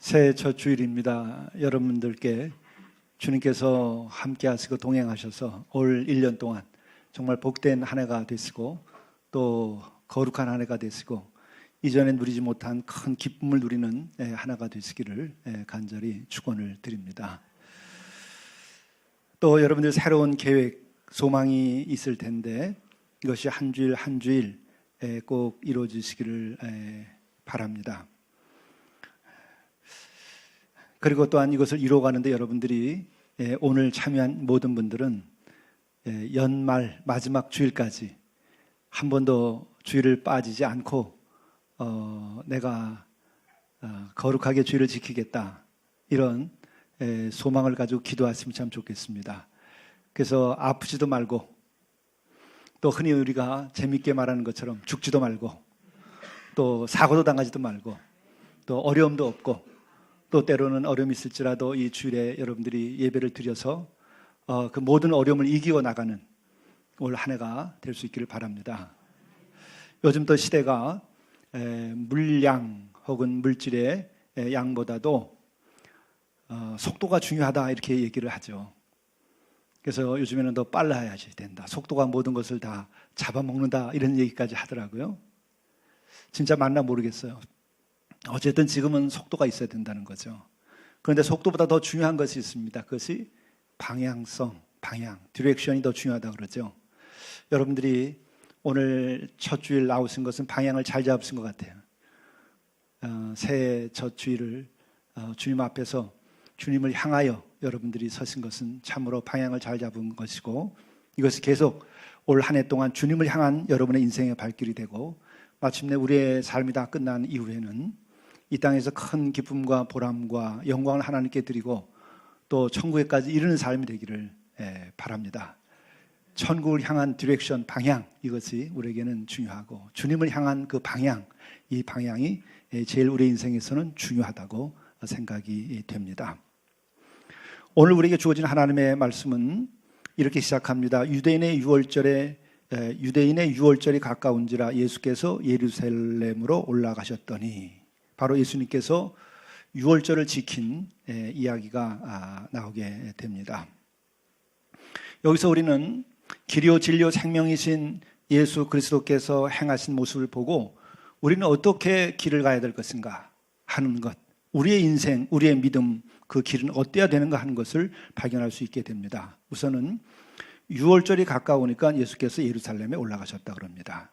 새해 첫 주일입니다. 여러분들께 주님께서 함께 하시고 동행하셔서 올 1년 동안 정말 복된 한 해가 되시고 또 거룩한 한 해가 되시고 이전에 누리지 못한 큰 기쁨을 누리는 하나가 되시기를 간절히 축원을 드립니다. 또 여러분들 새로운 계획, 소망이 있을 텐데 이것이 한 주일 한 주일 꼭 이루어지시기를 바랍니다. 그리고 또한 이것을 이루어가는데 여러분들이 오늘 참여한 모든 분들은 연말 마지막 주일까지 한 번도 주일을 빠지지 않고 내가 거룩하게 주일을 지키겠다 이런 소망을 가지고 기도하시면 참 좋겠습니다. 그래서 아프지도 말고 또 흔히 우리가 재밌게 말하는 것처럼 죽지도 말고 또 사고도 당하지도 말고 또 어려움도 없고 또 때로는 어려움이 있을지라도 이 주일에 여러분들이 예배를 드려서 그 모든 어려움을 이기고 나가는 올 한 해가 될 수 있기를 바랍니다. 요즘 또 시대가 물량 혹은 물질의 양보다도 속도가 중요하다 이렇게 얘기를 하죠. 그래서 요즘에는 더 빨라야지 된다. 속도가 모든 것을 다 잡아먹는다 이런 얘기까지 하더라고요. 진짜 맞나 모르겠어요. 어쨌든 지금은 속도가 있어야 된다는 거죠. 그런데 속도보다 더 중요한 것이 있습니다. 그것이 방향성, 디렉션이 더 중요하다고 그러죠. 여러분들이 오늘 첫 주일 나오신 것은 방향을 잘 잡으신 것 같아요. 새해 첫 주일을 주님 앞에서 주님을 향하여 여러분들이 서신 것은 참으로 방향을 잘 잡은 것이고 이것이 계속 올 한 해 동안 주님을 향한 여러분의 인생의 발길이 되고 마침내 우리의 삶이 다 끝난 이후에는 이 땅에서 큰 기쁨과 보람과 영광을 하나님께 드리고 또 천국에까지 이르는 삶이 되기를 바랍니다. 천국을 향한 디렉션, 방향 이것이 우리에게는 중요하고 주님을 향한 그 방향, 이 방향이 제일 우리 인생에서는 중요하다고 생각이 됩니다. 오늘 우리에게 주어진 하나님의 말씀은 이렇게 시작합니다. 유대인의 유월절이 가까운지라 예수께서 예루살렘으로 올라가셨더니 바로 예수님께서 유월절을 지킨 이야기가 나오게 됩니다. 여기서 우리는 길이요 진리요 생명이신 예수 그리스도께서 행하신 모습을 보고 우리는 어떻게 길을 가야 될 것인가 하는 것, 우리의 인생, 우리의 믿음 그 길은 어때야 되는가 하는 것을 발견할 수 있게 됩니다. 우선은 유월절이 가까우니까 예수께서 예루살렘에 올라가셨다 그럽니다.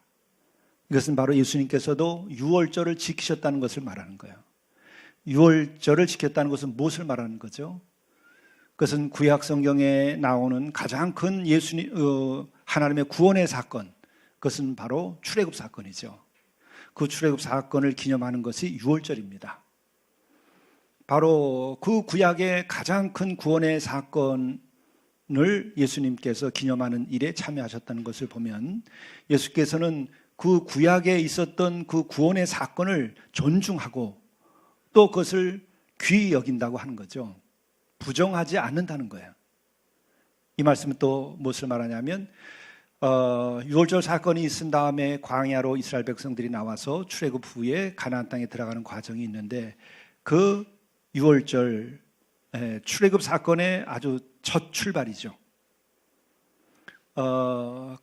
이것은 바로 예수님께서도 유월절을 지키셨다는 것을 말하는 거예요. 유월절을 지켰다는 것은 무엇을 말하는 거죠? 그것은 구약 성경에 나오는 가장 큰 하나님의 구원의 사건, 그것은 바로 출애굽 사건이죠. 그 출애굽 사건을 기념하는 것이 유월절입니다. 바로 그 구약의 가장 큰 구원의 사건을 예수님께서 기념하는 일에 참여하셨다는 것을 보면 예수께서는 그 구약에 있었던 그 구원의 사건을 존중하고 또 그것을 귀히 여긴다고 하는 거죠. 부정하지 않는다는 거예요. 이 말씀은 또 무엇을 말하냐면 유월절 사건이 있은 다음에 광야로 이스라엘 백성들이 나와서 출애굽 후에 가나안 땅에 들어가는 과정이 있는데 그 유월절 출애굽 사건의 아주 첫 출발이죠.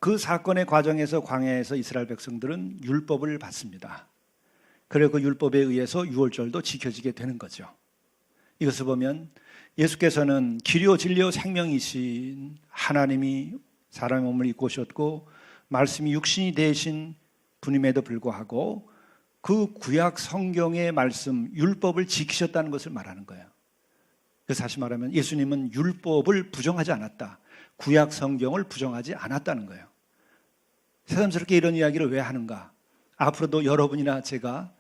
그 사건의 과정에서 광야에서 이스라엘 백성들은 율법을 받습니다. 그리고 그 율법에 의해서 유월절도 지켜지게 되는 거죠. 이것을 보면 예수께서는 길이요 진리요 생명이신 하나님이 사람의 몸을 입고 오셨고 말씀이 육신이 되신 분임에도 불구하고 그 구약 성경의 말씀 율법을 지키셨다는 것을 말하는 거예요. 그래서 다시 말하면 예수님은 율법을 부정하지 않았다. 구약 성경을 부정하지 않았다는 거예요. 새삼스럽게 이런 이야기를 왜 하는가? 앞으로도 여러분이나 제가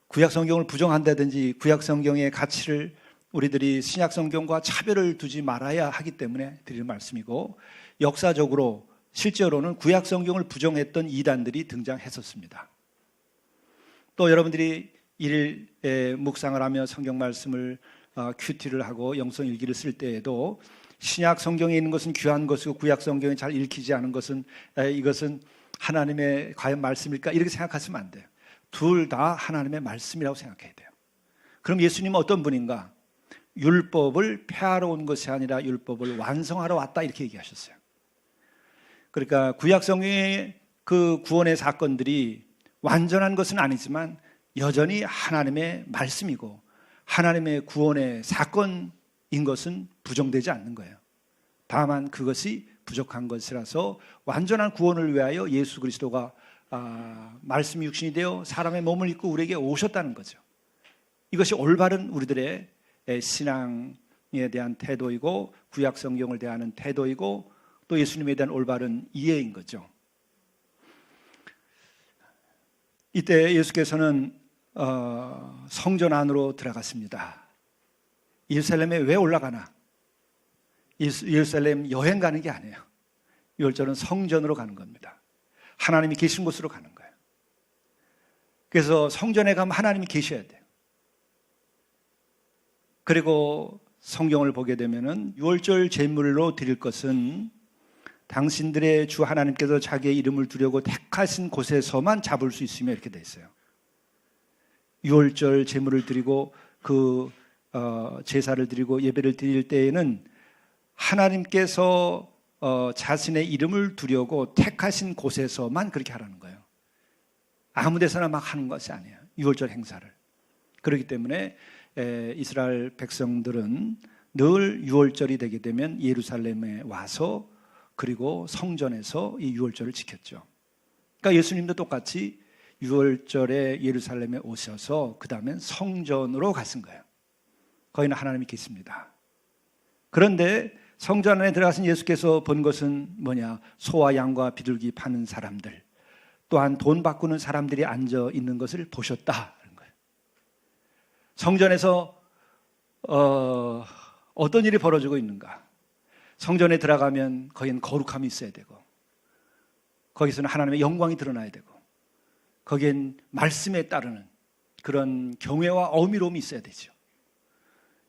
구약 성경을 부정한다든지 구약 성경의 가치를 우리들이 신약 성경과 차별을 두지 말아야 하기 때문에 드리는 말씀이고 역사적으로 실제로는 구약 성경을 부정했던 이단들이 등장했었습니다. 또 여러분들이 일일 묵상을 하며 성경 말씀을 큐티를 하고 영성 일기를 쓸 때에도 신약 성경에 있는 것은 귀한 것이고 구약 성경에 잘 읽히지 않은 것은 이것은 하나님의 과연 말씀일까 이렇게 생각하시면 안 돼요. 둘 다 하나님의 말씀이라고 생각해야 돼요. 그럼 예수님은 어떤 분인가? 율법을 폐하러 온 것이 아니라 율법을 완성하러 왔다 이렇게 얘기하셨어요. 그러니까 구약 성경의 그 구원의 사건들이 완전한 것은 아니지만 여전히 하나님의 말씀이고 하나님의 구원의 사건인 것은 부정되지 않는 거예요. 다만 그것이 부족한 것이라서 완전한 구원을 위하여 예수 그리스도가 말씀이 육신이 되어 사람의 몸을 입고 우리에게 오셨다는 거죠. 이것이 올바른 우리들의 신앙에 대한 태도이고 구약 성경을 대하는 태도이고 또 예수님에 대한 올바른 이해인 거죠. 이때 예수께서는 성전 안으로 들어갔습니다. 예루살렘에 왜 올라가나? 예루살렘 여행 가는 게 아니에요. 유월절은 성전으로 가는 겁니다. 하나님이 계신 곳으로 가는 거예요. 그래서 성전에 가면 하나님이 계셔야 돼요. 그리고 성경을 보게 되면은 유월절 제물로 드릴 것은 당신들의 주 하나님께서 자기의 이름을 두려고 택하신 곳에서만 잡을 수 있으며 이렇게 돼 있어요. 유월절 제물을 드리고 그 제사를 드리고 예배를 드릴 때에는 하나님께서 자신의 이름을 두려고 택하신 곳에서만 그렇게 하라는 거예요. 아무 데서나 막 하는 것이 아니에요. 유월절 행사를. 그렇기 때문에 이스라엘 백성들은 늘 유월절이 되게 되면 예루살렘에 와서 그리고 성전에서 이 유월절을 지켰죠. 그러니까 예수님도 똑같이 유월절에 예루살렘에 오셔서 그 다음엔 성전으로 가신 거예요. 거기는 하나님이 계십니다. 그런데 성전 안에 들어가신 예수께서 본 것은 뭐냐? 소와 양과 비둘기 파는 사람들, 또한 돈 바꾸는 사람들이 앉아 있는 것을 보셨다. 성전에서 어떤 일이 벌어지고 있는가? 성전에 들어가면 거기는 거룩함이 있어야 되고 거기서는 하나님의 영광이 드러나야 되고 거기엔 말씀에 따르는 그런 경외와 어미로움이 있어야 되죠.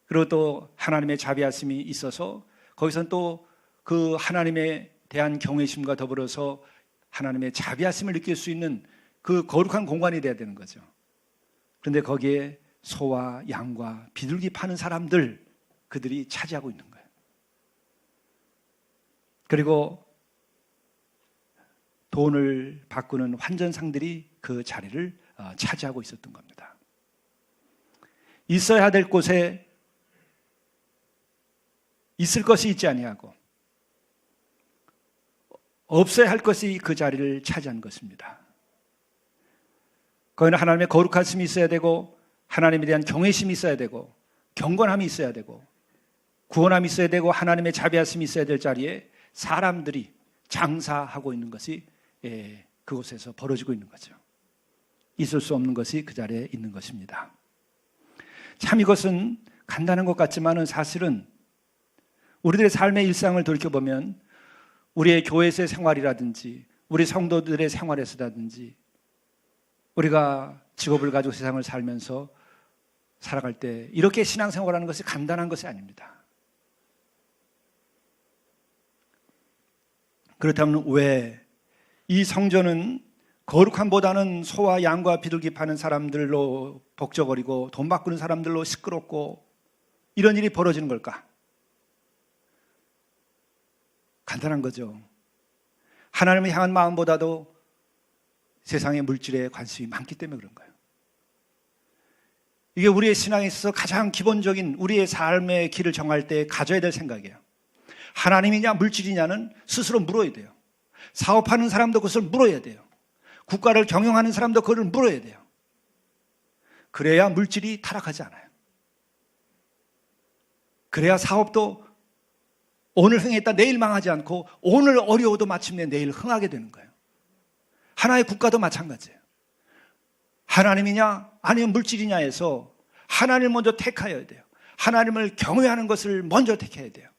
그리고 또 하나님의 자비하심이 있어서 거기서는 또 그 하나님에 대한 경외심과 더불어서 하나님의 자비하심을 느낄 수 있는 그 거룩한 공간이 돼야 되는 거죠. 그런데 거기에 소와 양과 비둘기 파는 사람들, 그들이 차지하고 있는 거예요. 그리고 돈을 바꾸는 환전상들이 그 자리를 차지하고 있었던 겁니다. 있어야 될 곳에 있을 것이 있지 아니하고 없어야 할 것이 그 자리를 차지한 것입니다. 거기는 하나님의 거룩하심이 있어야 되고 하나님에 대한 경외심이 있어야 되고 경건함이 있어야 되고 구원함이 있어야 되고 하나님의 자비하심이 있어야 될 자리에 사람들이 장사하고 있는 것이 그곳에서 벌어지고 있는 거죠. 있을 수 없는 것이 그 자리에 있는 것입니다. 참 이것은 간단한 것 같지만은 사실은 우리들의 삶의 일상을 돌이켜보면 우리의 교회에서의 생활이라든지 우리 성도들의 생활에서라든지 우리가 직업을 가지고 세상을 살면서 살아갈 때 이렇게 신앙생활하는 것이 간단한 것이 아닙니다. 그렇다면 왜 이 성전은 거룩함보다는 소와 양과 비둘기 파는 사람들로 복저거리고 돈 바꾸는 사람들로 시끄럽고 이런 일이 벌어지는 걸까? 간단한 거죠. 하나님을 향한 마음보다도 세상의 물질에 관심이 많기 때문에 그런 거예요. 이게 우리의 신앙에 있어서 가장 기본적인 우리의 삶의 길을 정할 때 가져야 될 생각이에요. 하나님이냐 물질이냐는 스스로 물어야 돼요. 사업하는 사람도 그것을 물어야 돼요. 국가를 경영하는 사람도 그걸 물어야 돼요. 그래야 물질이 타락하지 않아요. 그래야 사업도 오늘 흥했다 내일 망하지 않고 오늘 어려워도 마침내 내일 흥하게 되는 거예요. 하나의 국가도 마찬가지예요. 하나님이냐 아니면 물질이냐에서 하나님을 먼저 택하여야 돼요. 하나님을 경외하는 것을 먼저 택해야 돼요.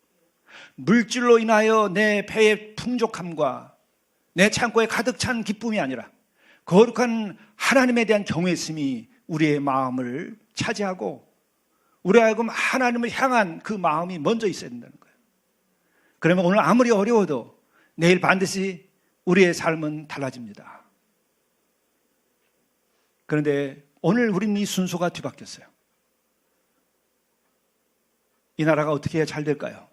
물질로 인하여 내 배의 풍족함과 내 창고에 가득 찬 기쁨이 아니라 거룩한 하나님에 대한 경외심이 우리의 마음을 차지하고 우리 하여금 하나님을 향한 그 마음이 먼저 있어야 된다는 거예요. 그러면 오늘 아무리 어려워도 내일 반드시 우리의 삶은 달라집니다. 그런데 오늘 우리는 이 순서가 뒤바뀌었어요. 이 나라가 어떻게 해야 잘 될까요?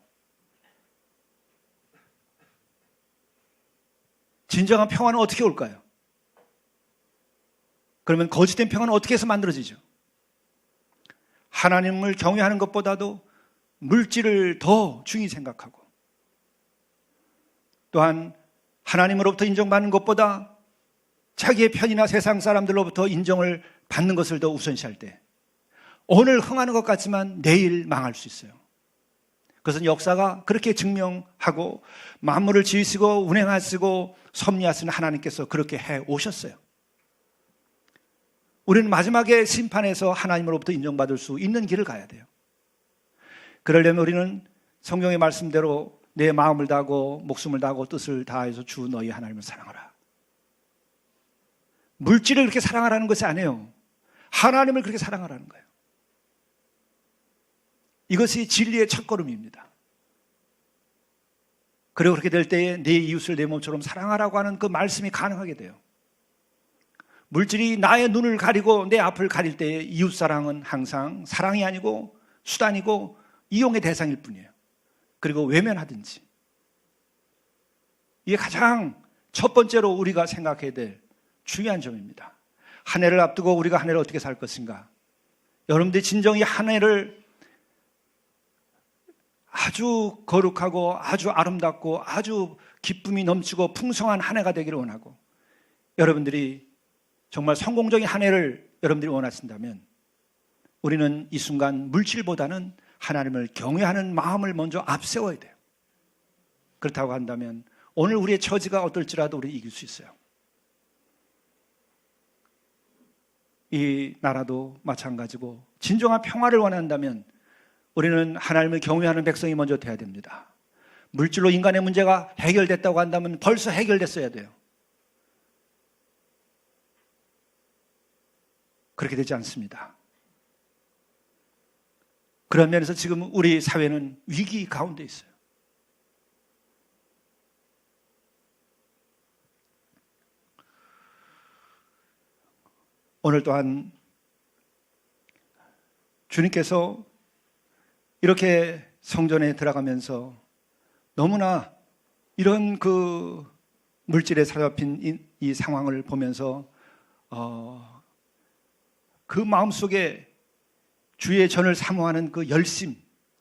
진정한 평화는 어떻게 올까요? 그러면 거짓된 평화는 어떻게 해서 만들어지죠? 하나님을 경외하는 것보다도 물질을 더 중히 생각하고, 또한 하나님으로부터 인정받는 것보다 자기의 편이나 세상 사람들로부터 인정을 받는 것을 더 우선시할 때 오늘 흥하는 것 같지만 내일 망할 수 있어요. 그것은 역사가 그렇게 증명하고 만물을 지으시고 운행하시고 섭리하시는 하나님께서 그렇게 해 오셨어요. 우리는 마지막에 심판에서 하나님으로부터 인정받을 수 있는 길을 가야 돼요. 그러려면 우리는 성경의 말씀대로 내 마음을 다하고 목숨을 다하고 뜻을 다해서 주 너희 하나님을 사랑하라. 물질을 그렇게 사랑하라는 것이 아니에요. 하나님을 그렇게 사랑하라는 거예요. 이것이 진리의 첫걸음입니다. 그리고 그렇게 될 때에 내 이웃을 내 몸처럼 사랑하라고 하는 그 말씀이 가능하게 돼요. 물질이 나의 눈을 가리고 내 앞을 가릴 때에 이웃사랑은 항상 사랑이 아니고 수단이고 이용의 대상일 뿐이에요. 그리고 외면하든지. 이게 가장 첫 번째로 우리가 생각해야 될 중요한 점입니다. 한 해를 앞두고 우리가 한 해를 어떻게 살 것인가. 여러분들이 진정히 한 해를 아주 거룩하고 아주 아름답고 아주 기쁨이 넘치고 풍성한 한 해가 되기를 원하고, 여러분들이 정말 성공적인 한 해를 여러분들이 원하신다면 우리는 이 순간 물질보다는 하나님을 경외하는 마음을 먼저 앞세워야 돼요. 그렇다고 한다면 오늘 우리의 처지가 어떨지라도 우리 이길 수 있어요. 이 나라도 마찬가지고 진정한 평화를 원한다면 우리는 하나님을 경외하는 백성이 먼저 돼야 됩니다. 물질로 인간의 문제가 해결됐다고 한다면 벌써 해결됐어야 돼요. 그렇게 되지 않습니다. 그런 면에서 지금 우리 사회는 위기 가운데 있어요. 오늘 또한 주님께서 이렇게 성전에 들어가면서 너무나 이런 그 물질에 사로잡힌 이 상황을 보면서 그 마음속에 주의 전을 사모하는 그 열심,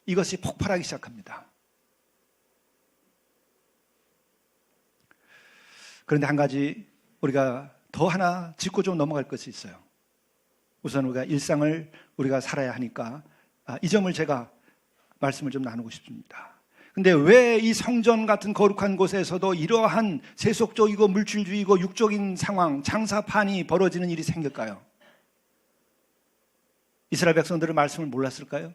이것이 폭발하기 시작합니다. 그런데 한 가지 우리가 더 하나 짚고 좀 넘어갈 것이 있어요. 우선 우리가 일상을 우리가 살아야 하니까 이 점을 제가 말씀을 좀 나누고 싶습니다. 근데 왜 이 성전 같은 거룩한 곳에서도 이러한 세속적이고 물질주의고 육적인 상황, 장사판이 벌어지는 일이 생길까요? 이스라엘 백성들은 말씀을 몰랐을까요?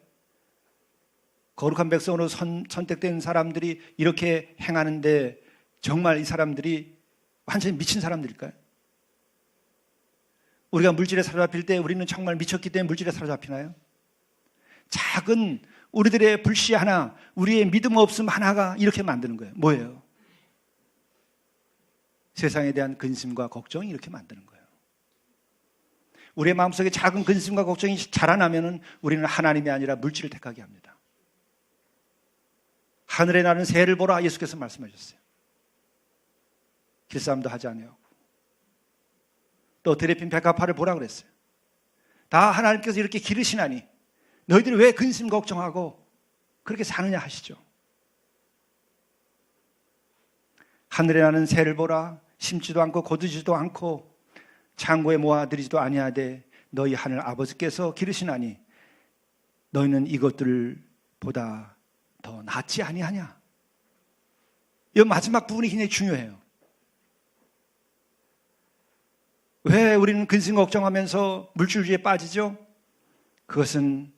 거룩한 백성으로 선택된 사람들이 이렇게 행하는데 정말 이 사람들이 완전히 미친 사람들일까요? 우리가 물질에 사로잡힐 때 우리는 정말 미쳤기 때문에 물질에 사로잡히나요? 작은 우리들의 불씨 하나, 우리의 믿음 없음 하나가 이렇게 만드는 거예요. 뭐예요? 세상에 대한 근심과 걱정이 이렇게 만드는 거예요. 우리의 마음속에 작은 근심과 걱정이 자라나면 우리는 하나님이 아니라 물질을 택하게 합니다. 하늘에 나는 새를 보라, 예수께서 말씀하셨어요. 길싸움도 하지 아니하고 또 들에 핀 백합화를 보라 그랬어요. 다 하나님께서 이렇게 기르시나니 너희들이 왜 근심 걱정하고 그렇게 사느냐 하시죠. 하늘에 나는 새를 보라, 심지도 않고 거두지도 않고 창고에 모아들이지도 아니하되 너희 하늘 아버지께서 기르시나니 너희는 이것들보다 더 낫지 아니하냐. 이 마지막 부분이 굉장히 중요해요. 왜 우리는 근심 걱정하면서 물질주의에 빠지죠? 그것은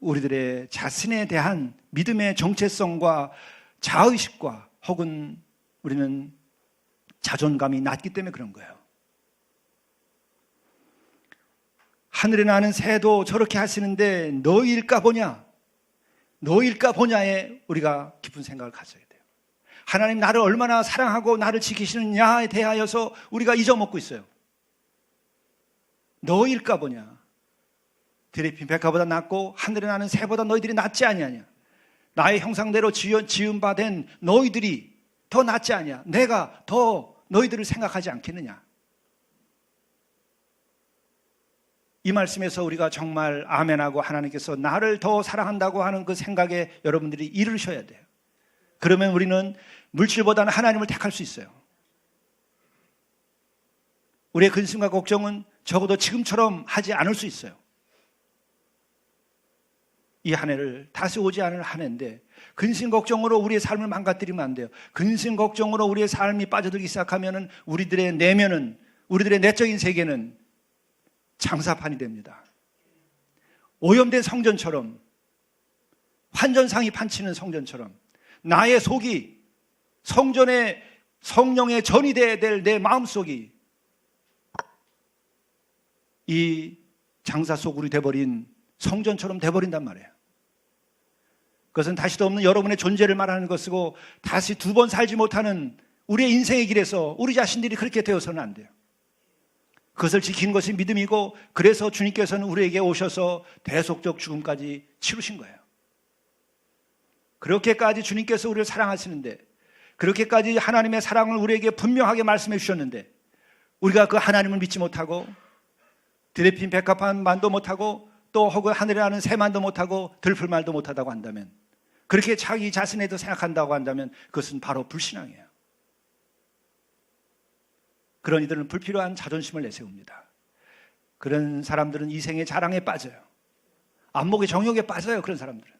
우리들의 자신에 대한 믿음의 정체성과 자의식과 혹은 우리는 자존감이 낮기 때문에 그런 거예요. 하늘에 나는 새도 저렇게 하시는데 너희일까 보냐? 너희일까 보냐에 우리가 깊은 생각을 가져야 돼요. 하나님 나를 얼마나 사랑하고 나를 지키시느냐에 대하여서 우리가 잊어먹고 있어요. 너희일까 보냐? 들에 핀 백합보다 낫고 하늘에 나는 새보다 너희들이 낫지 아니하냐? 나의 형상대로 지음받은 너희들이 더 낫지 않냐? 내가 더 너희들을 생각하지 않겠느냐? 이 말씀에서 우리가 정말 아멘하고 하나님께서 나를 더 사랑한다고 하는 그 생각에 여러분들이 이르셔야 돼요. 그러면 우리는 물질보다는 하나님을 택할 수 있어요. 우리의 근심과 걱정은 적어도 지금처럼 하지 않을 수 있어요. 이 한 해를 다시 오지 않을 한 해인데 근심 걱정으로 우리의 삶을 망가뜨리면 안 돼요. 근심 걱정으로 우리의 삶이 빠져들기 시작하면 우리들의 내면은, 우리들의 내적인 세계는 장사판이 됩니다. 오염된 성전처럼, 환전상이 판치는 성전처럼 나의 속이 성전의 성령의 전이 되어야 될 내 마음속이 이 장사 속으로 돼버린 성전처럼 돼버린단 말이에요. 그것은 다시도 없는 여러분의 존재를 말하는 것이고 다시 두 번 살지 못하는 우리의 인생의 길에서 우리 자신들이 그렇게 되어서는 안 돼요. 그것을 지키는 것이 믿음이고 그래서 주님께서는 우리에게 오셔서 대속적 죽음까지 치르신 거예요. 그렇게까지 주님께서 우리를 사랑하시는데 그렇게까지 하나님의 사랑을 우리에게 분명하게 말씀해 주셨는데 우리가 그 하나님을 믿지 못하고 드레핀 백합만도 못하고 또 혹은 하늘에 나는 새만도 못하고 들풀말도 못하다고 한다면 그렇게 자기 자신에 더 생각한다고 한다면 그것은 바로 불신앙이에요. 그런 이들은 불필요한 자존심을 내세웁니다. 그런 사람들은 이생의 자랑에 빠져요. 안목의 정욕에 빠져요. 그런 사람들은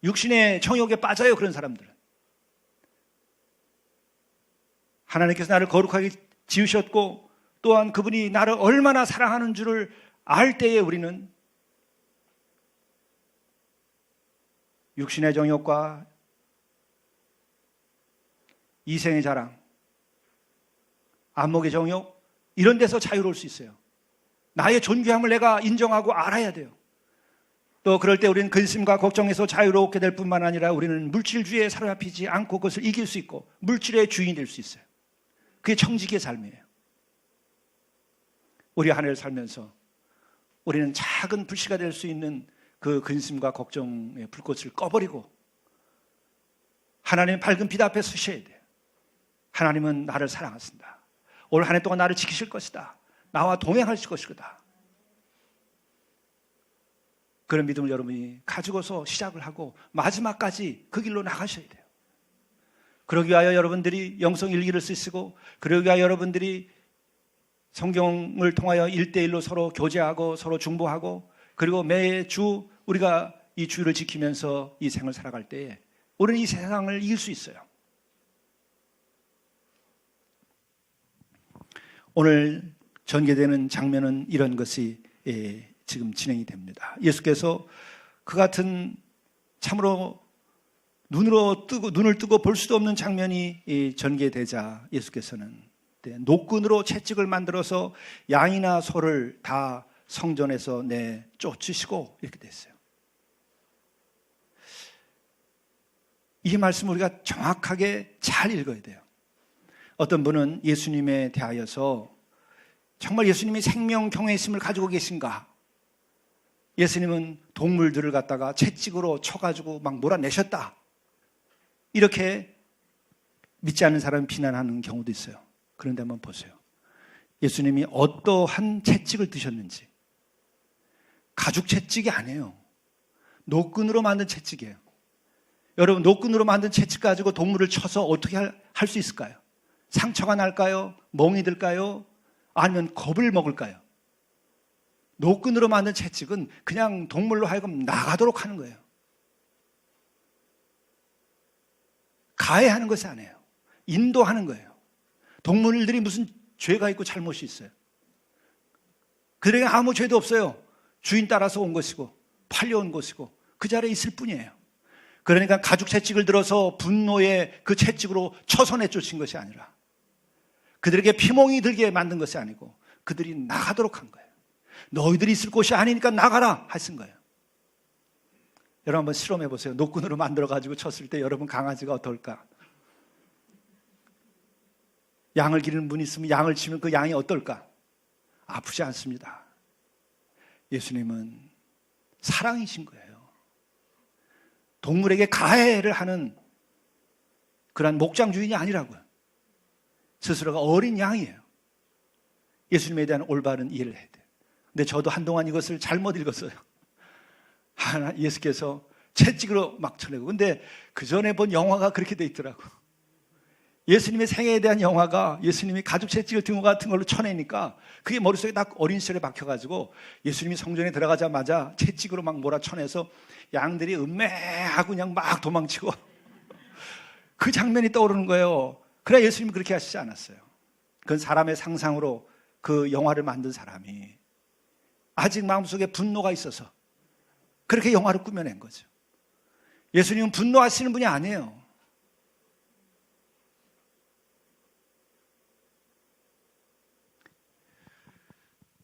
육신의 정욕에 빠져요. 그런 사람들은 하나님께서 나를 거룩하게 지으셨고 또한 그분이 나를 얼마나 사랑하는 줄을 알 때에 우리는 육신의 정욕과 이생의 자랑, 안목의 정욕 이런 데서 자유로울 수 있어요. 나의 존귀함을 내가 인정하고 알아야 돼요. 또 그럴 때 우리는 근심과 걱정에서 자유롭게 될 뿐만 아니라 우리는 물질주의에 사로잡히지 않고 그것을 이길 수 있고 물질의 주인이 될 수 있어요. 그게 청지기의 삶이에요. 우리 한 해를 살면서 우리는 작은 불씨가 될 수 있는 그 근심과 걱정의 불꽃을 꺼버리고 하나님의 밝은 빛 앞에 서셔야 돼요. 하나님은 나를 사랑하신다. 올 한 해 동안 나를 지키실 것이다. 나와 동행하실 것이다. 그런 믿음을 여러분이 가지고서 시작을 하고 마지막까지 그 길로 나가셔야 돼요. 그러기 위하여 여러분들이 영성 일기를 쓰시고 그러기 위하여 여러분들이 성경을 통하여 1대1로 서로 교제하고 서로 중보하고 그리고 매주 우리가 이 주를 지키면서 이 생을 살아갈 때에 우리는 이 세상을 이길 수 있어요. 오늘 전개되는 장면은 이런 것이 지금 진행이 됩니다. 예수께서 그 같은 참으로 눈을 뜨고 볼 수도 없는 장면이 전개되자 예수께서는 노끈으로 채찍을 만들어서 양이나 소를 다 성전에서 쫓으시고 이렇게 됐어요. 이 말씀 우리가 정확하게 잘 읽어야 돼요. 어떤 분은 예수님에 대하여서 정말 예수님이 생명 경외심을 가지고 계신가? 예수님은 동물들을 갖다가 채찍으로 쳐가지고 막 몰아내셨다. 이렇게 믿지 않는 사람을 비난하는 경우도 있어요. 그런데 한번 보세요. 예수님이 어떠한 채찍을 드셨는지. 가죽 채찍이 아니에요. 노끈으로 만든 채찍이에요. 여러분, 노끈으로 만든 채찍 가지고 동물을 쳐서 어떻게 할 수 있을까요? 상처가 날까요? 멍이 들까요? 아니면 겁을 먹을까요? 노끈으로 만든 채찍은 그냥 동물로 하여금 나가도록 하는 거예요. 가해하는 것이 아니에요. 인도하는 거예요. 동물들이 무슨 죄가 있고 잘못이 있어요? 그들에게 아무 죄도 없어요. 주인 따라서 온 것이고 팔려온 것이고 그 자리에 있을 뿐이에요. 그러니까 가죽 채찍을 들어서 분노의 그 채찍으로 쳐서 내쫓은 것이 아니라 그들에게 피멍이 들게 만든 것이 아니고 그들이 나가도록 한 거예요. 너희들이 있을 곳이 아니니까 나가라 하신 거예요. 여러분 한번 실험해 보세요. 노끈으로 만들어가지고 쳤을 때 여러분 강아지가 어떨까? 양을 기르는 분이 있으면 양을 치면 그 양이 어떨까? 아프지 않습니다. 예수님은 사랑이신 거예요. 동물에게 가해를 하는 그러한 목장 주인이 아니라고요. 스스로가 어린 양이에요. 예수님에 대한 올바른 이해를 해야 돼요. 근데 저도 한동안 이것을 잘못 읽었어요. 예수께서 채찍으로 막 쳐내고. 근데 그 전에 본 영화가 그렇게 돼 있더라고. 예수님의 생애에 대한 영화가 예수님이 가죽 채찍을 등호 같은 걸로 쳐내니까 그게 머릿속에 딱 어린 시절에 박혀가지고 예수님이 성전에 들어가자마자 채찍으로 막 몰아쳐내서 양들이 음매하고 그냥 막 도망치고 그 장면이 떠오르는 거예요. 그러나 예수님이 그렇게 하시지 않았어요. 그건 사람의 상상으로 그 영화를 만든 사람이 아직 마음속에 분노가 있어서 그렇게 영화를 꾸며낸 거죠. 예수님은 분노하시는 분이 아니에요.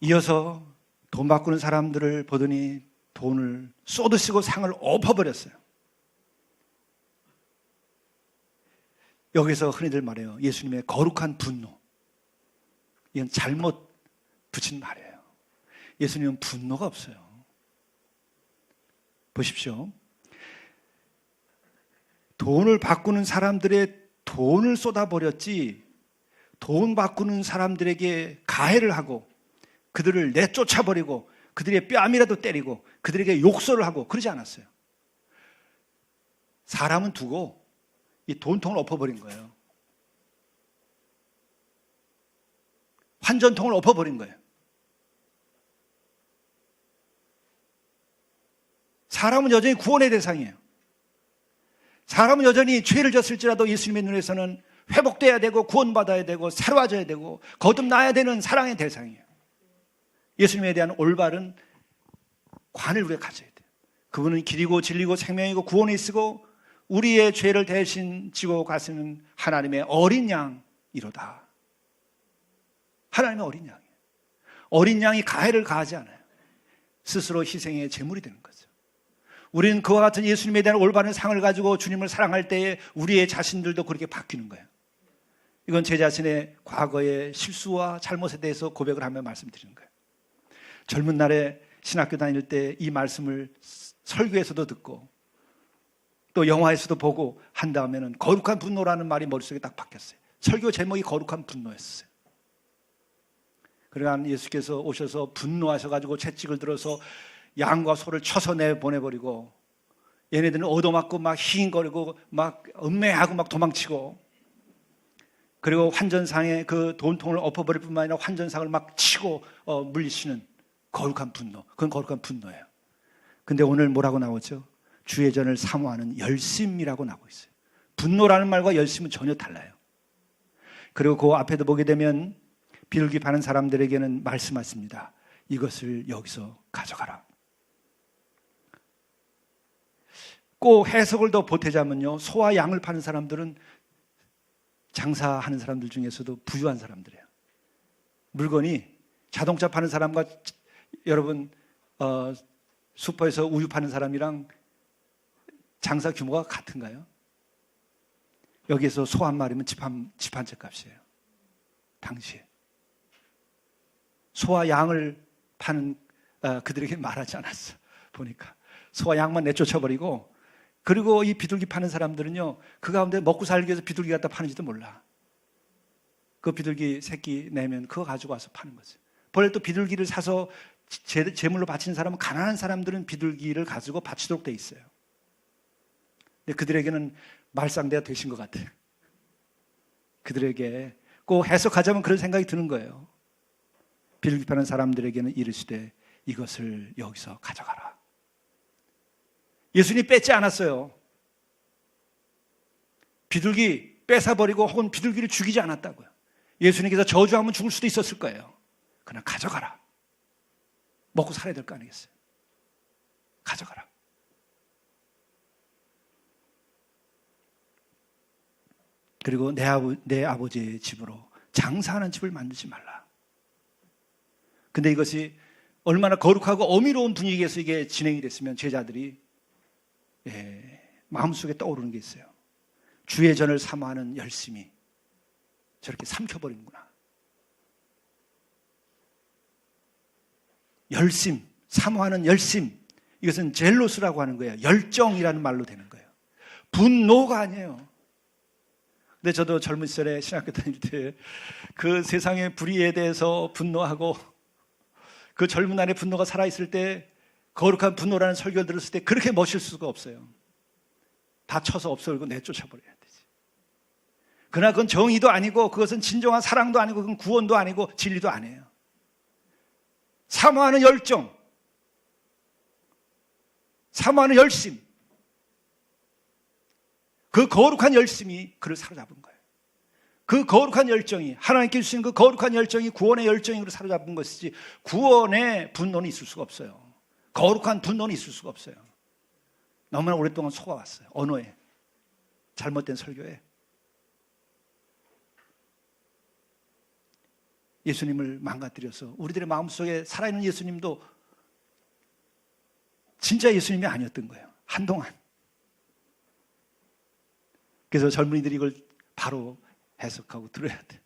이어서 돈 바꾸는 사람들을 보더니 돈을 쏟으시고 상을 엎어버렸어요. 여기서 흔히들 말해요. 예수님의 거룩한 분노. 이건 잘못 붙인 말이에요. 예수님은 분노가 없어요. 보십시오. 돈을 바꾸는 사람들의 돈을 쏟아버렸지 돈 바꾸는 사람들에게 가해를 하고 그들을 내쫓아버리고 그들의 뺨이라도 때리고 그들에게 욕설을 하고 그러지 않았어요. 사람은 두고 이 돈통을 엎어버린 거예요. 환전통을 엎어버린 거예요. 사람은 여전히 구원의 대상이에요. 사람은 여전히 죄를 졌을지라도 예수님의 눈에서는 회복돼야 되고 구원받아야 되고 새로워져야 되고 거듭나야 되는 사랑의 대상이에요. 예수님에 대한 올바른 관을 우리가 가져야 돼요. 그분은 길이고 진리고 생명이고 구원이 있고 우리의 죄를 대신 지고 가시는 하나님의 어린 양이로다. 하나님의 어린 양이에요. 어린 양이 가해를 가하지 않아요. 스스로 희생의 제물이 되는 거죠. 우리는 그와 같은 예수님에 대한 올바른 상을 가지고 주님을 사랑할 때에 우리의 자신들도 그렇게 바뀌는 거예요. 이건 제 자신의 과거의 실수와 잘못에 대해서 고백을 하며 말씀드리는 거예요. 젊은 날에 신학교 다닐 때 이 말씀을 설교에서도 듣고 또 영화에서도 보고 한 다음에는 거룩한 분노라는 말이 머릿속에 딱 박혔어요. 설교 제목이 거룩한 분노였어요. 그러니까 예수께서 오셔서 분노하셔가지고 채찍을 들어서 양과 소를 쳐서 내보내버리고 얘네들은 얻어맞고 막 희잉거리고 막 음매하고 막 도망치고 그리고 환전상에 그 돈통을 엎어버릴 뿐만 아니라 환전상을 막 치고 물리치는 거룩한 분노. 그건 거룩한 분노예요. 근데 오늘 뭐라고 나오죠? 주의 전을 사모하는 열심이라고 나오고 있어요. 분노라는 말과 열심은 전혀 달라요. 그리고 그 앞에도 보게 되면 비둘기 파는 사람들에게는 말씀하십니다. 이것을 여기서 가져가라. 꼭 해석을 더 보태자면요. 소와 양을 파는 사람들은 장사하는 사람들 중에서도 부유한 사람들이에요. 물건이 자동차 파는 사람과 여러분 슈퍼에서 우유 파는 사람이랑 장사 규모가 같은가요? 여기에서 소 한 마리면 집 한 채 값이에요. 당시에. 소와 양을 파는 그들에게 말하지 않았어. 보니까 소와 양만 내쫓아버리고 그리고 이 비둘기 파는 사람들은요 그 가운데 먹고 살기 위해서 비둘기 갖다 파는지도 몰라. 그 비둘기 새끼 내면 그거 가지고 와서 파는 거죠. 본래 또 비둘기를 사서 제물로 바치는 사람은 가난한 사람들은 비둘기를 가지고 바치도록 돼 있어요. 근데 그들에게는 말상대가 되신 것 같아요. 그들에게 꼭 해석하자면 그런 생각이 드는 거예요. 비둘기 파는 사람들에게는 이르시되 이것을 여기서 가져가라. 예수님이 뺏지 않았어요. 비둘기 뺏어버리고 혹은 비둘기를 죽이지 않았다고요. 예수님께서 저주하면 죽을 수도 있었을 거예요. 그냥 가져가라. 먹고 살아야 될 거 아니겠어요? 가져가라. 그리고 내 아버지의 집으로 장사하는 집을 만들지 말라. 근데 이것이 얼마나 거룩하고 어미로운 분위기에서 이게 진행이 됐으면 제자들이 마음속에 떠오르는 게 있어요. 주의 전을 사모하는 열심이 저렇게 삼켜버리는구나. 열심, 사모하는 열심, 이것은 젤로스라고 하는 거예요. 열정이라는 말로 되는 거예요. 분노가 아니에요. 근데 저도 젊은 시절에 신학교 다닐 때 그 세상의 불의에 대해서 분노하고 그 젊은 날의 분노가 살아있을 때 거룩한 분노라는 설교를 들었을 때 그렇게 멋질 수가 없어요. 다 쳐서 없애고 내쫓아버려야 되지. 그러나 그건 정의도 아니고 그것은 진정한 사랑도 아니고 그건 구원도 아니고 진리도 아니에요. 사모하는 열정, 사모하는 열심, 그 거룩한 열심이 그를 사로잡은 거예요. 그 거룩한 열정이, 하나님께 주신 그 거룩한 열정이 구원의 열정이 그를 사로잡은 것이지 구원의 분노는 있을 수가 없어요. 거룩한 분노는 있을 수가 없어요. 너무나 오랫동안 속아왔어요. 언어에, 잘못된 설교에. 예수님을 망가뜨려서 우리들의 마음속에 살아있는 예수님도 진짜 예수님이 아니었던 거예요. 한동안. 그래서 젊은이들이 이걸 바로 해석하고 들어야 돼.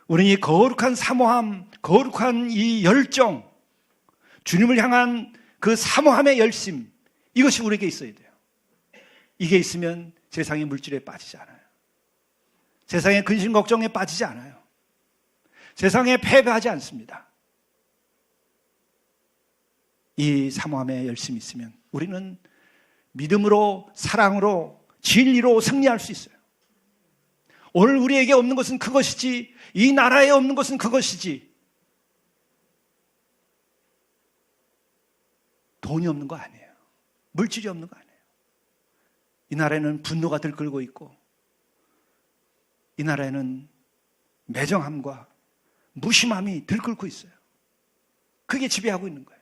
우리는 이 거룩한 사모함, 거룩한 이 열정, 주님을 향한 그 사모함의 열심, 이것이 우리에게 있어야 돼요. 이게 있으면 세상의 물질에 빠지지 않아요. 세상의 근심 걱정에 빠지지 않아요. 세상에 패배하지 않습니다. 이 사모함의 열심이 있으면 우리는 믿음으로, 사랑으로, 진리로 승리할 수 있어요. 오늘 우리에게 없는 것은 그것이지, 이 나라에 없는 것은 그것이지, 돈이 없는 거 아니에요. 물질이 없는 거 아니에요. 이 나라에는 분노가 들끓고 있고, 이 나라에는 매정함과 무심함이 들끓고 있어요. 그게 지배하고 있는 거예요.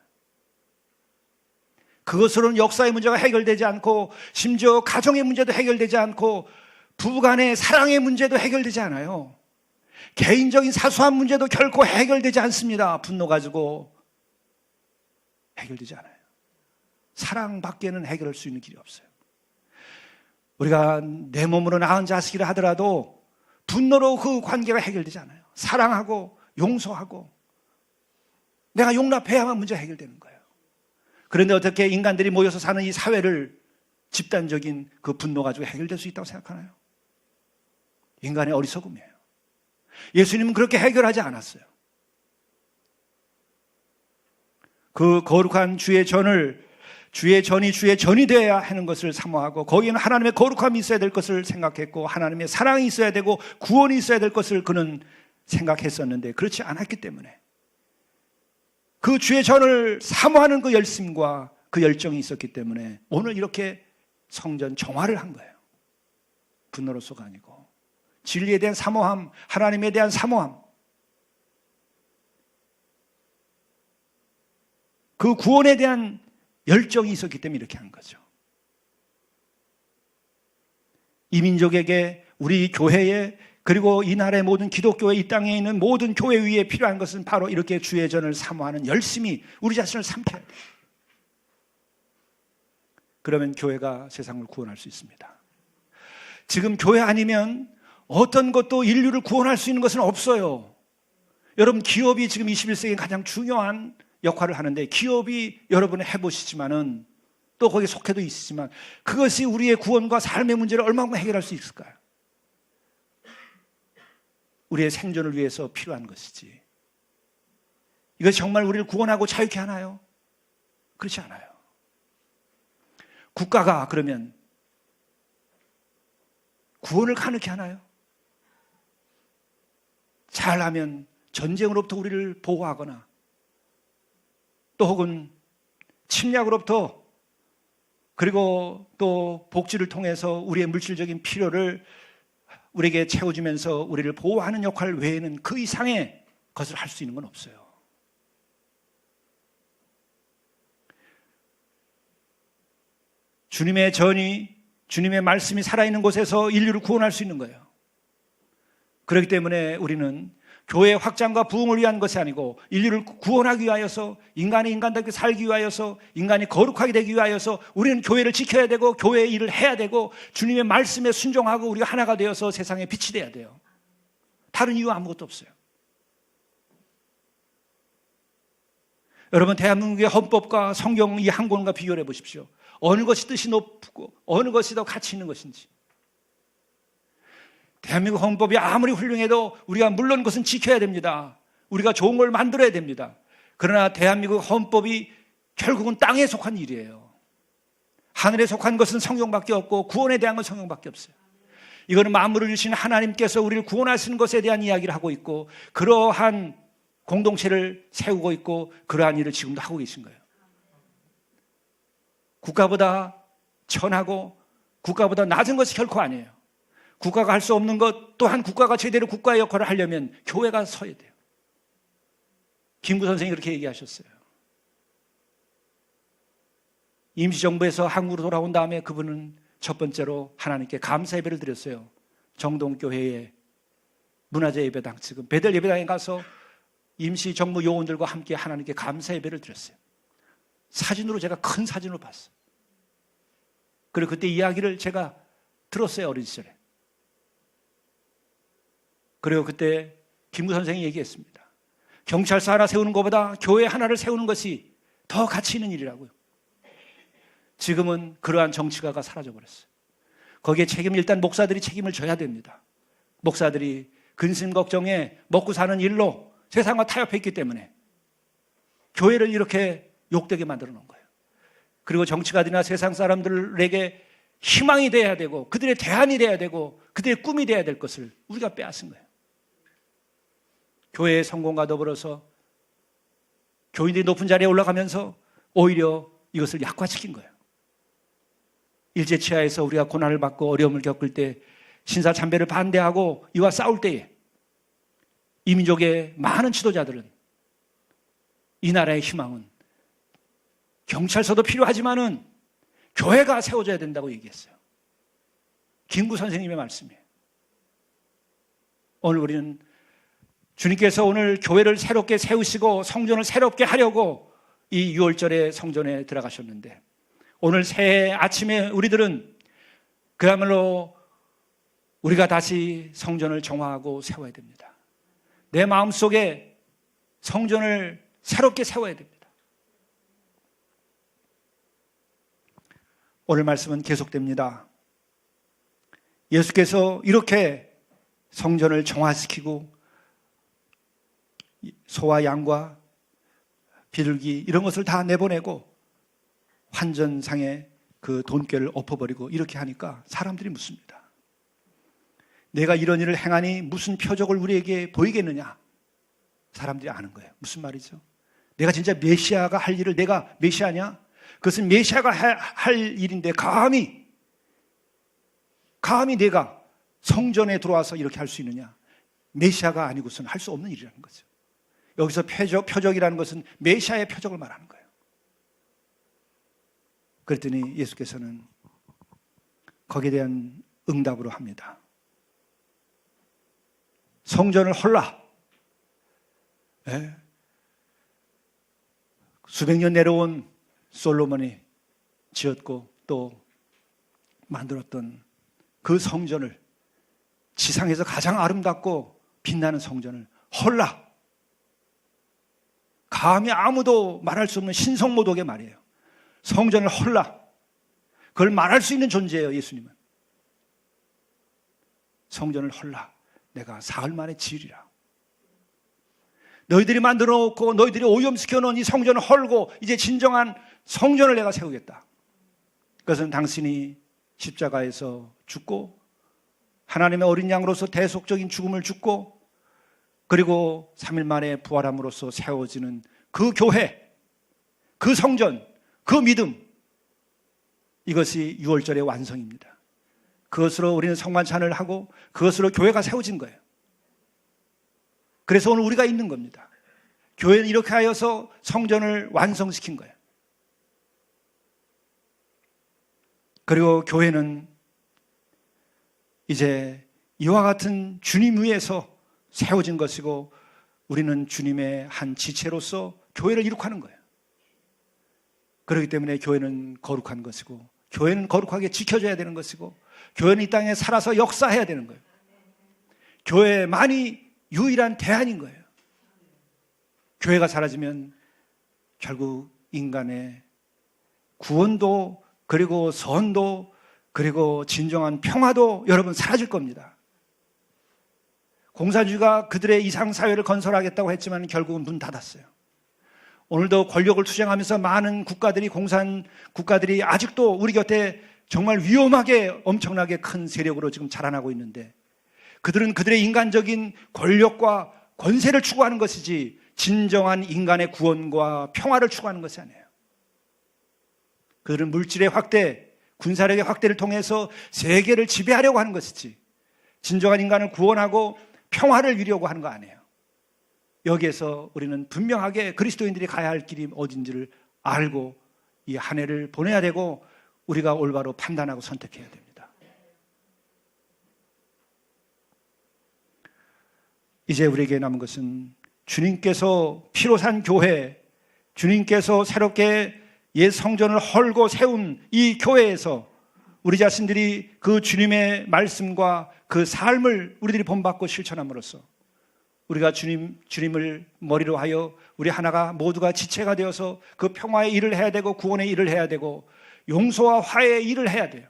그것으로는 역사의 문제가 해결되지 않고, 심지어 가정의 문제도 해결되지 않고, 부부간의 사랑의 문제도 해결되지 않아요. 개인적인 사소한 문제도 결코 해결되지 않습니다. 분노 가지고 해결되지 않아요. 사랑밖에는 해결할 수 있는 길이 없어요. 우리가 내 몸으로 낳은 자식이라 하더라도 분노로 그 관계가 해결되지 않아요. 사랑하고 용서하고 내가 용납해야만 문제가 해결되는 거예요. 그런데 어떻게 인간들이 모여서 사는 이 사회를 집단적인 그 분노 가지고 해결될 수 있다고 생각하나요? 인간의 어리석음이에요. 예수님은 그렇게 해결하지 않았어요. 그 거룩한 주의 전이 주의 전이 되어야 하는 것을 사모하고, 거기에는 하나님의 거룩함이 있어야 될 것을 생각했고, 하나님의 사랑이 있어야 되고 구원이 있어야 될 것을 그는 생각했었는데 그렇지 않았기 때문에, 그 주의 전을 사모하는 그 열심과 그 열정이 있었기 때문에 오늘 이렇게 성전 정화를 한 거예요. 분노로서가 아니고 진리에 대한 사모함, 하나님에 대한 사모함, 그 구원에 대한 열정이 있었기 때문에 이렇게 한 거죠. 이 민족에게, 우리 교회에, 그리고 이 나라의 모든 기독교회, 이 땅에 있는 모든 교회 위에 필요한 것은 바로 이렇게 주의 전을 사모하는 열심이 우리 자신을 삼켜야 돼요. 그러면 교회가 세상을 구원할 수 있습니다. 지금 교회 아니면 어떤 것도 인류를 구원할 수 있는 것은 없어요. 여러분, 기업이 지금 21세기에 가장 중요한 역할을 하는데, 기업이 여러분 해보시지만은, 또 거기에 속해도 있으시지만, 그것이 우리의 구원과 삶의 문제를 얼마나 해결할 수 있을까요? 우리의 생존을 위해서 필요한 것이지, 이것이 정말 우리를 구원하고 자유케 하나요? 그렇지 않아요. 국가가 그러면 구원을 가능케 하나요? 잘하면 전쟁으로부터 우리를 보호하거나, 또 혹은 침략으로부터, 그리고 또 복지를 통해서 우리의 물질적인 필요를 우리에게 채워주면서 우리를 보호하는 역할 외에는 그 이상의 것을 할 수 있는 건 없어요. 주님의 전이, 주님의 말씀이 살아있는 곳에서 인류를 구원할 수 있는 거예요. 그렇기 때문에 우리는 교회의 확장과 부흥을 위한 것이 아니고, 인류를 구원하기 위하여서, 인간이 인간답게 살기 위하여서, 인간이 거룩하게 되기 위하여서 우리는 교회를 지켜야 되고 교회의 일을 해야 되고, 주님의 말씀에 순종하고 우리가 하나가 되어서 세상에 빛이 돼야 돼요. 다른 이유 아무것도 없어요. 여러분, 대한민국의 헌법과 성경 이 한 권과 비교를 해보십시오. 어느 것이 뜻이 높고 어느 것이 더 가치 있는 것인지. 대한민국 헌법이 아무리 훌륭해도 우리가 물론 그것은 지켜야 됩니다. 우리가 좋은 걸 만들어야 됩니다. 그러나 대한민국 헌법이 결국은 땅에 속한 일이에요. 하늘에 속한 것은 성경밖에 없고 구원에 대한 건 성경밖에 없어요. 이거는 만물을 주신 하나님께서 우리를 구원하시는 것에 대한 이야기를 하고 있고, 그러한 공동체를 세우고 있고, 그러한 일을 지금도 하고 계신 거예요. 국가보다 천하고 국가보다 낮은 것이 결코 아니에요. 국가가 할 수 없는 것 또한 국가가 제대로 국가의 역할을 하려면 교회가 서야 돼요. 김구 선생이 그렇게 얘기하셨어요. 임시정부에서 한국으로 돌아온 다음에 그분은 첫 번째로 하나님께 감사 예배를 드렸어요. 정동교회의 문화재 예배당, 지금 베델 예배당에 가서 임시정부 요원들과 함께 하나님께 감사 예배를 드렸어요. 사진으로, 제가 큰 사진으로 봤어요. 그리고 그때 이야기를 제가 들었어요, 어린 시절에. 그리고 그때 김구 선생이 얘기했습니다. 경찰서 하나 세우는 것보다 교회 하나를 세우는 것이 더 가치 있는 일이라고요. 지금은 그러한 정치가가 사라져버렸어요. 거기에 책임을 일단 목사들이 책임을 져야 됩니다. 목사들이 근심 걱정에 먹고 사는 일로 세상과 타협해 있기 때문에 교회를 이렇게 욕되게 만들어 놓은 거예요. 그리고 정치가들이나 세상 사람들에게 희망이 돼야 되고 그들의 대안이 돼야 되고 그들의 꿈이 돼야 될 것을 우리가 빼앗은 거예요. 교회의 성공과 더불어서 교인들이 높은 자리에 올라가면서 오히려 이것을 약화시킨 거예요. 일제치하에서 우리가 고난을 받고 어려움을 겪을 때, 신사참배를 반대하고 이와 싸울 때에 이 민족의 많은 지도자들은 이 나라의 희망은 경찰서도 필요하지만은 교회가 세워져야 된다고 얘기했어요. 김구 선생님의 말씀이에요. 오늘 우리는 주님께서 오늘 교회를 새롭게 세우시고 성전을 새롭게 하려고 이 6월절에 성전에 들어가셨는데, 오늘 새해 아침에 우리들은 그야말로 우리가 다시 성전을 정화하고 세워야 됩니다. 내 마음속에 성전을 새롭게 세워야 됩니다. 오늘 말씀은 계속됩니다. 예수께서 이렇게 성전을 정화시키고 소와 양과 비둘기 이런 것을 다 내보내고 환전상에 그 돈꾀를 엎어버리고 이렇게 하니까 사람들이 묻습니다. 내가 이런 일을 행하니 무슨 표적을 우리에게 보이겠느냐? 사람들이 아는 거예요. 무슨 말이죠? 내가 진짜 메시아가 할 일을 내가 메시아냐? 그것은 메시아가 할 일인데 감히 내가 성전에 들어와서 이렇게 할 수 있느냐? 메시아가 아니고서는 할 수 없는 일이라는 거죠. 여기서 표적이라는 것은 메시아의 표적을 말하는 거예요. 그랬더니 예수께서는 거기에 대한 응답으로 합니다. 성전을 헐라. 네. 수백 년 내려온 솔로몬이 지었고 또 만들었던 그 성전을, 지상에서 가장 아름답고 빛나는 성전을 헐라. 감히 아무도 말할 수 없는 신성모독의 말이에요. 성전을 헐라. 그걸 말할 수 있는 존재예요, 예수님은. 성전을 헐라. 내가 사흘 만에 지으리라. 너희들이 만들어 놓고 너희들이 오염시켜 놓은 이 성전을 헐고 이제 진정한 성전을 내가 세우겠다. 그것은 당신이 십자가에서 죽고 하나님의 어린 양으로서 대속적인 죽음을 죽고 그리고 3일 만에 부활함으로써 세워지는 그 교회, 그 성전, 그 믿음, 이것이 6월절의 완성입니다. 그것으로 우리는 성만찬을 하고 그것으로 교회가 세워진 거예요. 그래서 오늘 우리가 있는 겁니다. 교회는 이렇게 하여서 성전을 완성시킨 거예요. 그리고 교회는 이제 이와 같은 주님 위에서 세워진 것이고 우리는 주님의 한 지체로서 교회를 이룩하는 거예요. 그렇기 때문에 교회는 거룩한 것이고 교회는 거룩하게 지켜져야 되는 것이고 교회는 이 땅에 살아서 역사해야 되는 거예요. 교회만이 유일한 대안인 거예요. 교회가 사라지면 결국 인간의 구원도 그리고 선도 그리고 진정한 평화도 여러분 사라질 겁니다. 공산주의가 그들의 이상사회를 건설하겠다고 했지만 결국은 문 닫았어요. 오늘도 권력을 투쟁하면서 많은 국가들이 공산 국가들이 아직도 우리 곁에 정말 위험하게 엄청나게 큰 세력으로 지금 자라나고 있는데 그들은 그들의 인간적인 권력과 권세를 추구하는 것이지 진정한 인간의 구원과 평화를 추구하는 것이 아니에요. 그들은 물질의 확대, 군사력의 확대를 통해서 세계를 지배하려고 하는 것이지 진정한 인간을 구원하고 평화를 이루려고 하는 거 아니에요. 여기에서 우리는 분명하게 그리스도인들이 가야 할 길이 어딘지를 알고 이 한 해를 보내야 되고 우리가 올바로 판단하고 선택해야 됩니다. 이제 우리에게 남은 것은 주님께서 피로 산 교회, 주님께서 새롭게 옛 성전을 헐고 세운 이 교회에서 우리 자신들이 그 주님의 말씀과 그 삶을 우리들이 본받고 실천함으로써 우리가 주님을 머리로 하여 우리 하나가 모두가 지체가 되어서 그 평화의 일을 해야 되고 구원의 일을 해야 되고 용서와 화해의 일을 해야 돼요.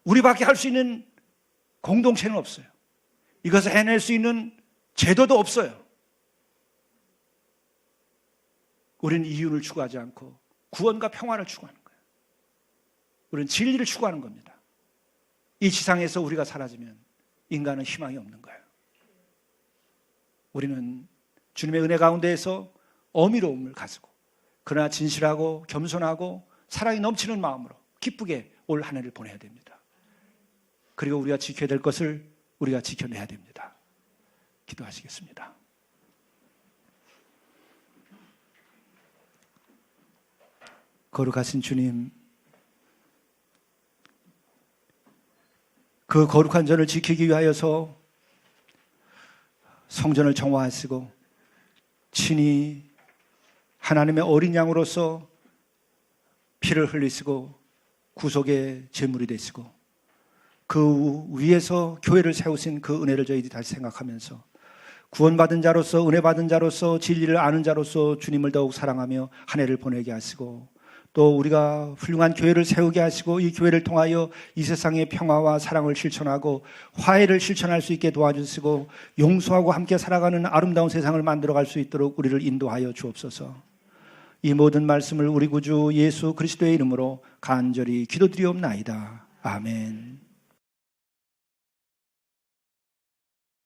우리밖에 할 수 있는 공동체는 없어요. 이것을 해낼 수 있는 제도도 없어요. 우리는 이윤을 추구하지 않고 구원과 평화를 추구하는 거예요. 우리는 진리를 추구하는 겁니다. 이 지상에서 우리가 사라지면 인간은 희망이 없는 거예요. 우리는 주님의 은혜 가운데에서 어미로움을 가지고 그러나 진실하고 겸손하고 사랑이 넘치는 마음으로 기쁘게 올 한 해를 보내야 됩니다. 그리고 우리가 지켜야 될 것을 우리가 지켜내야 됩니다. 기도하시겠습니다. 거룩하신 주님, 그 거룩한 전을 지키기 위하여서 성전을 정화하시고 친히 하나님의 어린 양으로서 피를 흘리시고 구속의 제물이 되시고 그 위에서 교회를 세우신 그 은혜를 저희들이 다시 생각하면서 구원받은 자로서 은혜 받은 자로서 진리를 아는 자로서 주님을 더욱 사랑하며 한 해를 보내게 하시고 또 우리가 훌륭한 교회를 세우게 하시고 이 교회를 통하여 이 세상의 평화와 사랑을 실천하고 화해를 실천할 수 있게 도와주시고 용서하고 함께 살아가는 아름다운 세상을 만들어갈 수 있도록 우리를 인도하여 주옵소서. 이 모든 말씀을 우리 구주 예수 그리스도의 이름으로 간절히 기도드리옵나이다. 아멘.